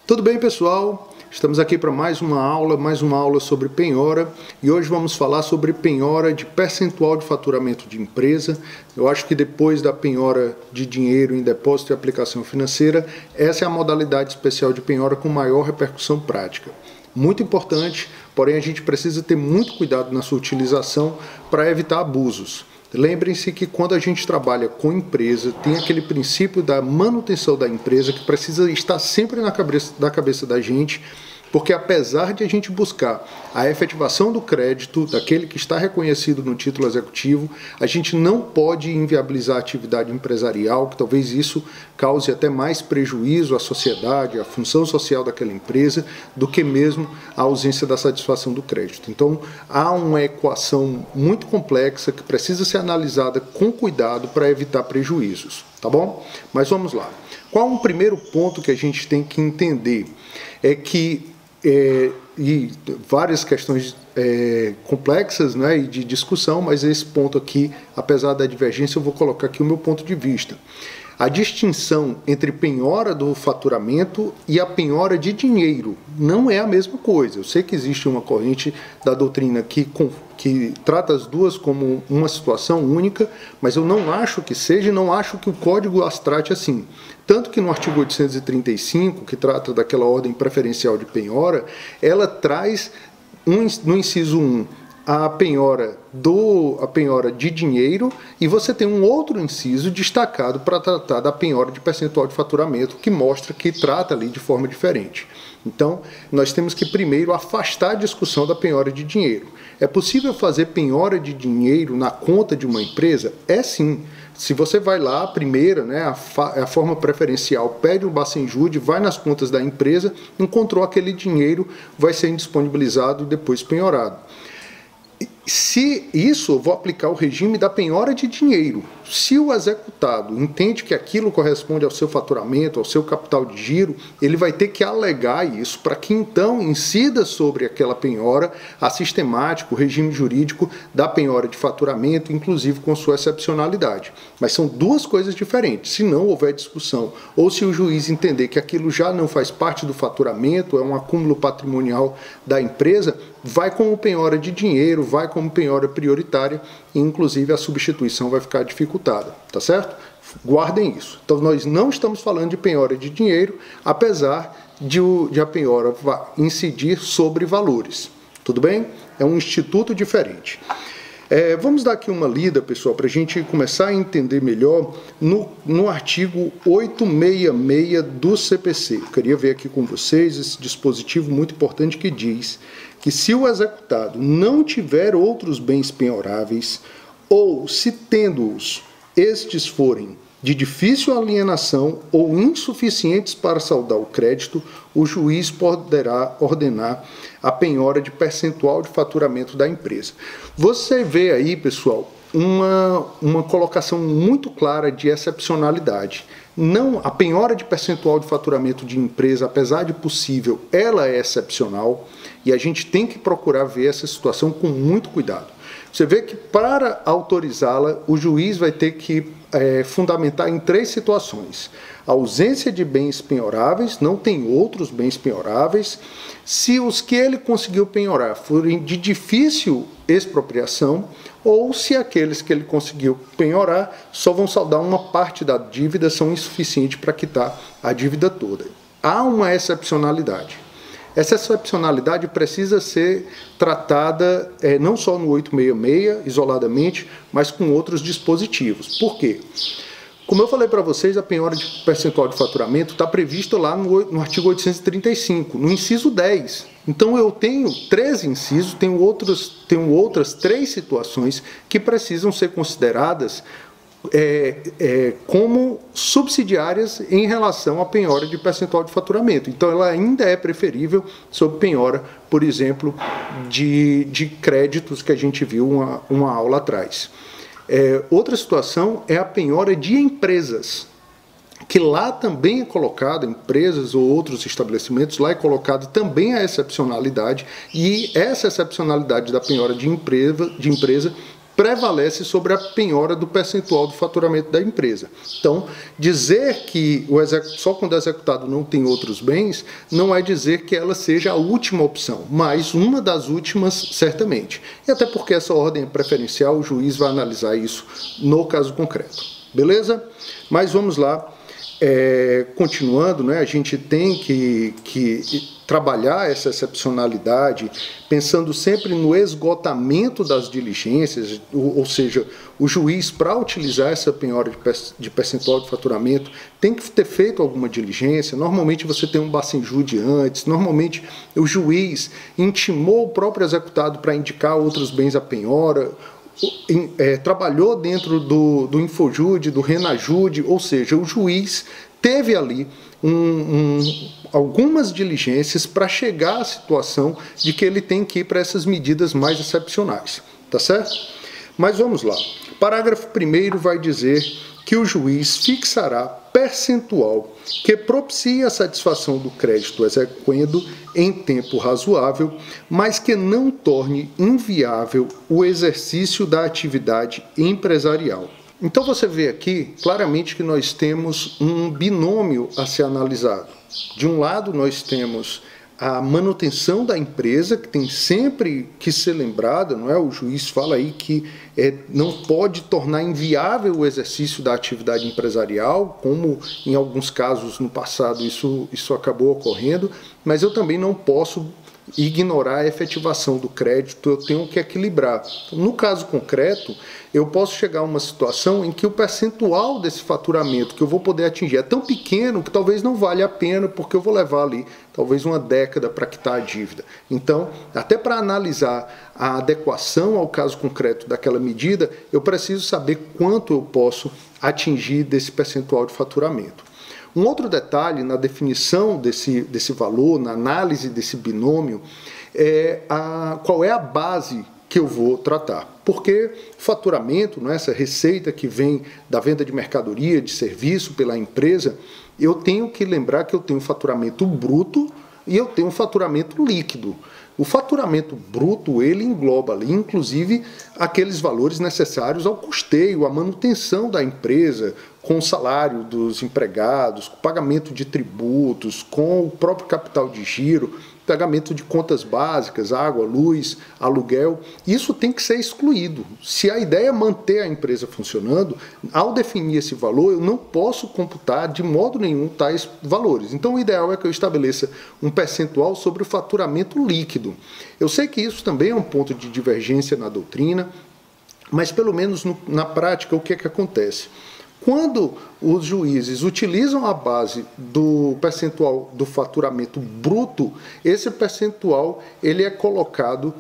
Tudo bem, pessoal? Estamos aqui para mais uma aula sobre penhora, e hoje vamos falar sobre penhora de percentual de faturamento de empresa. Eu acho que depois da penhora de dinheiro em depósito e aplicação financeira, essa é a modalidade especial de penhora com maior repercussão prática. Muito importante, porém a gente precisa ter muito cuidado na sua utilização para evitar abusos. Lembrem-se que quando a gente trabalha com empresa, tem aquele princípio da manutenção da empresa que precisa estar sempre na cabeça da gente, porque apesar de a gente buscar a efetivação do crédito daquele que está reconhecido no título executivo, a gente não pode inviabilizar a atividade empresarial, que talvez isso cause até mais prejuízo à sociedade, à função social daquela empresa, do que mesmo a ausência da satisfação do crédito. Então, há uma equação muito complexa que precisa ser analisada com cuidado para evitar prejuízos, tá bom? Mas vamos lá. Qual um primeiro ponto que a gente tem que entender? É que e várias questões complexas, né, e de discussão, mas esse ponto aqui, apesar da divergência, eu vou colocar aqui o meu ponto de vista. A distinção entre penhora do faturamento e a penhora de dinheiro não é a mesma coisa. Eu sei que existe uma corrente da doutrina que trata as duas como uma situação única, mas eu não acho que seja e não acho que o código as trate assim. Tanto que no artigo 835, que trata daquela ordem preferencial de penhora, ela traz no inciso 1 a penhora de dinheiro, e você tem um outro inciso destacado para tratar da penhora de percentual de faturamento, que mostra que trata ali de forma diferente. Então, nós temos que primeiro afastar a discussão da penhora de dinheiro. É possível fazer penhora de dinheiro na conta de uma empresa? É sim. Se você vai lá, a primeira, né, a forma preferencial, pede o Bacenjude, vai nas contas da empresa, encontrou aquele dinheiro, vai ser indisponibilizado e depois penhorado. Se isso, eu vou aplicar o regime da penhora de dinheiro. Se o executado entende que aquilo corresponde ao seu faturamento, ao seu capital de giro, ele vai ter que alegar isso para que então incida sobre aquela penhora a sistemática, o regime jurídico da penhora de faturamento, inclusive com sua excepcionalidade. Mas são duas coisas diferentes. Se não houver discussão, ou se o juiz entender que aquilo já não faz parte do faturamento, é um acúmulo patrimonial da empresa, vai como penhora de dinheiro, vai como penhora prioritária, e inclusive a substituição vai ficar dificultada, tá certo? Guardem isso. Então nós não estamos falando de penhora de dinheiro, apesar de a penhora incidir sobre valores, tudo bem? É um instituto diferente. Vamos dar aqui uma lida, pessoal, para a gente começar a entender melhor no artigo 866 do CPC. Eu queria ver aqui com vocês esse dispositivo muito importante que diz que se o executado não tiver outros bens penhoráveis, ou se tendo-os, estes forem de difícil alienação ou insuficientes para saldar o crédito, o juiz poderá ordenar a penhora de percentual de faturamento da empresa. Você vê aí, pessoal, uma colocação muito clara de excepcionalidade. Não, a penhora de percentual de faturamento de empresa, apesar de possível, ela é excepcional, e a gente tem que procurar ver essa situação com muito cuidado. Você vê que para autorizá-la, o juiz vai ter que fundamentar em três situações: a ausência de bens penhoráveis, não tem outros bens penhoráveis, se os que ele conseguiu penhorar forem de difícil expropriação, ou se aqueles que ele conseguiu penhorar só vão saldar uma parte da dívida, são insuficientes para quitar a dívida toda. Há uma excepcionalidade. Essa excepcionalidade precisa ser tratada não só no 866, isoladamente, mas com outros dispositivos. Por quê? Como eu falei para vocês, a penhora de percentual de faturamento está prevista lá no artigo 835, no inciso 10. Então eu tenho 13 incisos, tenho outras 3 situações que precisam ser consideradas como subsidiárias em relação à penhora de percentual de faturamento. Então ela ainda é preferível sobre penhora, por exemplo, de créditos que a gente viu uma aula atrás. Outra situação é a penhora de empresas, que lá também é colocado, empresas ou outros estabelecimentos, lá é colocado também a excepcionalidade, e essa excepcionalidade da penhora de empresa prevalece sobre a penhora do percentual do faturamento da empresa. Então, dizer que só quando executado não tem outros bens, não é dizer que ela seja a última opção, mas uma das últimas, certamente. E até porque essa ordem é preferencial, o juiz vai analisar isso no caso concreto. Beleza? Mas vamos lá. Continuando, né, a gente tem que trabalhar essa excepcionalidade, pensando sempre no esgotamento das diligências, ou seja, o juiz, para utilizar essa penhora de percentual de faturamento, tem que ter feito alguma diligência. Normalmente você tem um bacenjude antes, normalmente o juiz intimou o próprio executado para indicar outros bens à penhora, trabalhou dentro do Infojude, do Renajude, ou seja, o juiz teve ali algumas diligências para chegar à situação de que ele tem que ir para essas medidas mais excepcionais, tá certo? Mas vamos lá. Parágrafo 1º vai dizer que o juiz fixará percentual que propicie a satisfação do crédito exequendo em tempo razoável, mas que não torne inviável o exercício da atividade empresarial. Então você vê aqui claramente que nós temos um binômio a ser analisado. De um lado nós temos a manutenção da empresa, que tem sempre que ser lembrada, não é? O juiz fala aí que não pode tornar inviável o exercício da atividade empresarial, como em alguns casos no passado isso acabou ocorrendo, mas eu também não posso ignorar a efetivação do crédito, eu tenho que equilibrar. No caso concreto, eu posso chegar a uma situação em que o percentual desse faturamento que eu vou poder atingir é tão pequeno que talvez não valha a pena, porque eu vou levar ali talvez uma década para quitar a dívida. Então, até para analisar a adequação ao caso concreto daquela medida, eu preciso saber quanto eu posso atingir desse percentual de faturamento. Um outro detalhe na definição desse valor, na análise desse binômio, qual é a base que eu vou tratar. Porque faturamento, não é, essa receita que vem da venda de mercadoria, de serviço pela empresa, eu tenho que lembrar que eu tenho faturamento bruto e eu tenho faturamento líquido. O faturamento bruto, ele engloba ali, inclusive, aqueles valores necessários ao custeio, à manutenção da empresa, com o salário dos empregados, com o pagamento de tributos, com o próprio capital de giro, pagamento de contas básicas, água, luz, aluguel. Isso tem que ser excluído. Se a ideia é manter a empresa funcionando, ao definir esse valor, eu não posso computar de modo nenhum tais valores. Então, o ideal é que eu estabeleça um percentual sobre o faturamento líquido. Eu sei que isso também é um ponto de divergência na doutrina, mas pelo menos na prática, o que é que acontece? Quando os juízes utilizam a base do percentual do faturamento bruto, esse percentual ele é colocado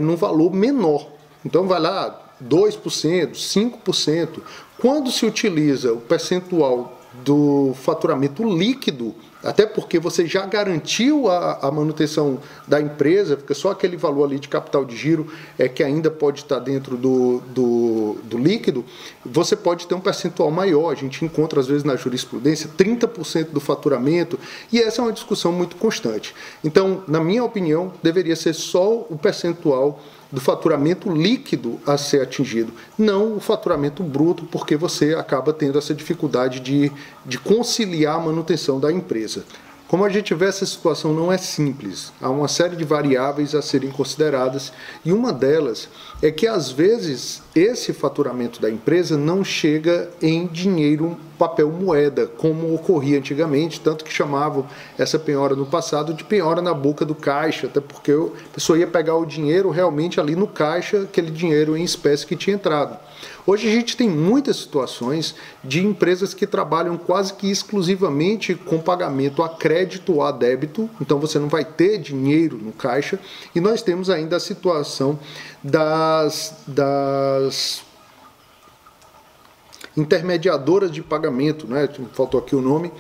num valor menor. Então vai lá 2%, 5%. Quando se utiliza o percentual do faturamento líquido, até porque você já garantiu a manutenção da empresa, fica só aquele valor ali de capital de giro que ainda pode estar dentro do líquido, você pode ter um percentual maior. A gente encontra às vezes na jurisprudência 30% do faturamento, e essa é uma discussão muito constante. Então, na minha opinião, deveria ser só o percentual do faturamento líquido a ser atingido, não o faturamento bruto, porque você acaba tendo essa dificuldade de conciliar a manutenção da empresa. Como a gente vê, essa situação não é simples, há uma série de variáveis a serem consideradas, e uma delas é que, às vezes, esse faturamento da empresa não chega em dinheiro, papel moeda, como ocorria antigamente, tanto que chamavam essa penhora no passado de penhora na boca do caixa, até porque a pessoa ia pegar o dinheiro realmente ali no caixa, aquele dinheiro em espécie que tinha entrado. Hoje a gente tem muitas situações de empresas que trabalham quase que exclusivamente com pagamento a crédito ou a débito, então você não vai ter dinheiro no caixa, e nós temos ainda a situação das intermediadoras de pagamento, né? Faltou aqui o nome,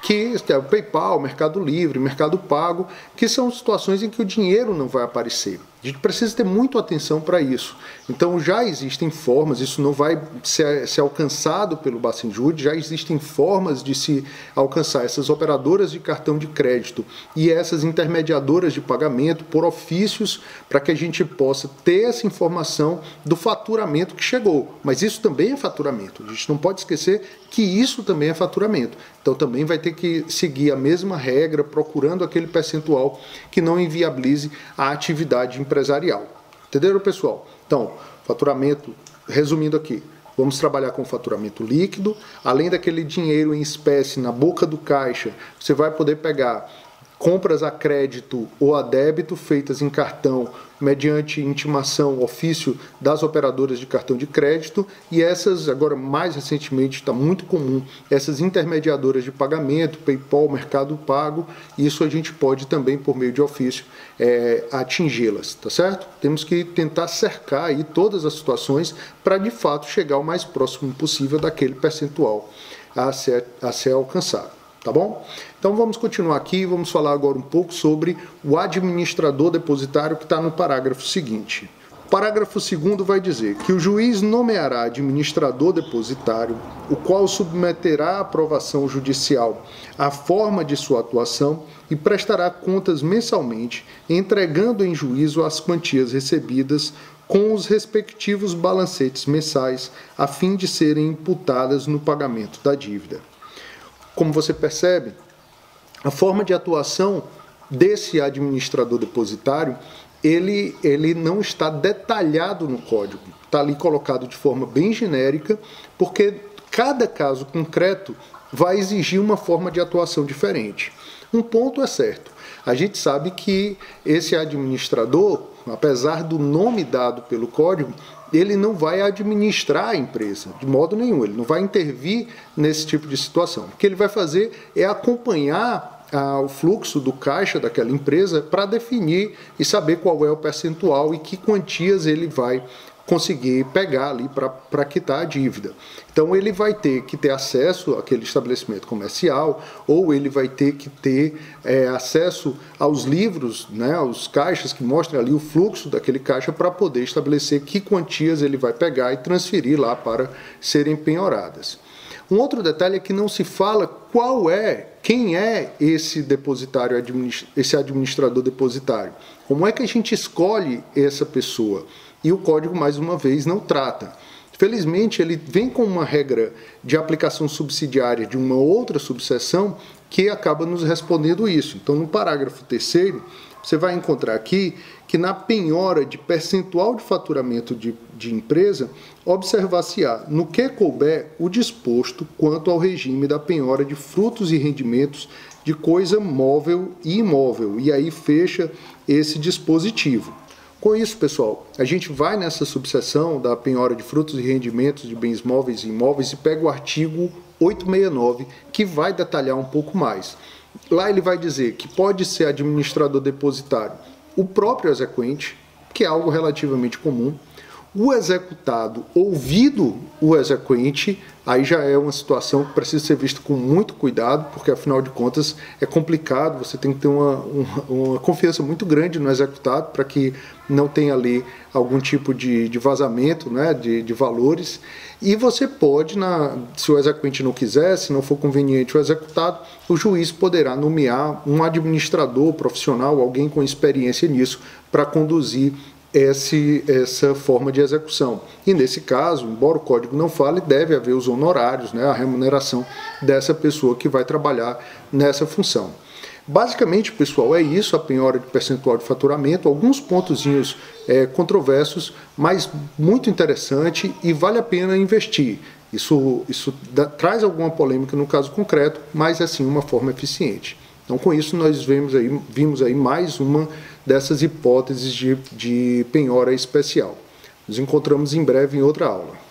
que é o PayPal, Mercado Livre, Mercado Pago, que são situações em que o dinheiro não vai aparecer. A gente precisa ter muita atenção para isso. Então já existem formas, isso não vai ser alcançado pelo Bacenjude, já existem formas de se alcançar essas operadoras de cartão de crédito e essas intermediadoras de pagamento por ofícios para que a gente possa ter essa informação do faturamento que chegou. Mas isso também é faturamento, a gente não pode esquecer que isso também é faturamento. Então também vai ter que seguir a mesma regra, procurando aquele percentual que não inviabilize a atividade empresarial. Entenderam, pessoal? Então, faturamento, resumindo aqui, vamos trabalhar com faturamento líquido, além daquele dinheiro em espécie na boca do caixa, você vai poder pegar compras a crédito ou a débito feitas em cartão mediante intimação, ofício das operadoras de cartão de crédito, e essas, agora mais recentemente, está muito comum, essas intermediadoras de pagamento, PayPal, Mercado Pago, isso a gente pode também, por meio de ofício, atingi-las, tá certo? Temos que tentar cercar aí todas as situações para, de fato, chegar o mais próximo possível daquele percentual a ser alcançado. Tá bom? Então vamos continuar aqui e vamos falar agora um pouco sobre o administrador depositário que está no parágrafo seguinte. O parágrafo 2º vai dizer que o juiz nomeará administrador depositário, o qual submeterá à aprovação judicial a forma de sua atuação e prestará contas mensalmente, entregando em juízo as quantias recebidas com os respectivos balancetes mensais, a fim de serem imputadas no pagamento da dívida. Como você percebe, a forma de atuação desse administrador depositário, ele não está detalhado no código. Está ali colocado de forma bem genérica, porque cada caso concreto vai exigir uma forma de atuação diferente. Um ponto é certo, a gente sabe que esse administrador, apesar do nome dado pelo código, ele não vai administrar a empresa, de modo nenhum, ele não vai intervir nesse tipo de situação. O que ele vai fazer é acompanhar o fluxo do caixa daquela empresa para definir e saber qual é o percentual e que quantias ele vai conseguir pegar ali para quitar a dívida. Então ele vai ter que ter acesso àquele estabelecimento comercial, ou ele vai ter que ter acesso aos livros, né, aos caixas que mostram ali o fluxo daquele caixa para poder estabelecer que quantias ele vai pegar e transferir lá para serem penhoradas. Um outro detalhe é que não se fala quem é esse depositário, esse administrador depositário. Como é que a gente escolhe essa pessoa? E o código, mais uma vez, não trata. Felizmente, ele vem com uma regra de aplicação subsidiária de uma outra subseção que acaba nos respondendo isso. Então, no parágrafo 3º, você vai encontrar aqui que na penhora de percentual de faturamento de empresa, observar-se-á, no que couber, o disposto quanto ao regime da penhora de frutos e rendimentos de coisa móvel e imóvel. E aí fecha esse dispositivo. Com isso, pessoal, a gente vai nessa subseção da penhora de frutos e rendimentos de bens móveis e imóveis e pega o artigo 869, que vai detalhar um pouco mais. Lá ele vai dizer que pode ser administrador depositário o próprio exequente, que é algo relativamente comum, o executado ouvido o exequente, aí já é uma situação que precisa ser vista com muito cuidado, porque afinal de contas é complicado, você tem que ter uma confiança muito grande no executado para que não tenha ali algum tipo de vazamento, né, de valores. E você pode, se o exequente não quiser, se não for conveniente o executado, o juiz poderá nomear um administrador profissional, alguém com experiência nisso, para conduzir essa forma de execução. E nesse caso, embora o código não fale, deve haver os honorários, né, a remuneração dessa pessoa que vai trabalhar nessa função. Basicamente, pessoal, é isso, a penhora de percentual de faturamento, alguns pontozinhos controversos, mas muito interessante e vale a pena investir. Isso traz alguma polêmica no caso concreto, mas é sim uma forma eficiente. Então, com isso, nós vimos aí mais uma dessas hipóteses de penhora especial. Nos encontramos em breve em outra aula.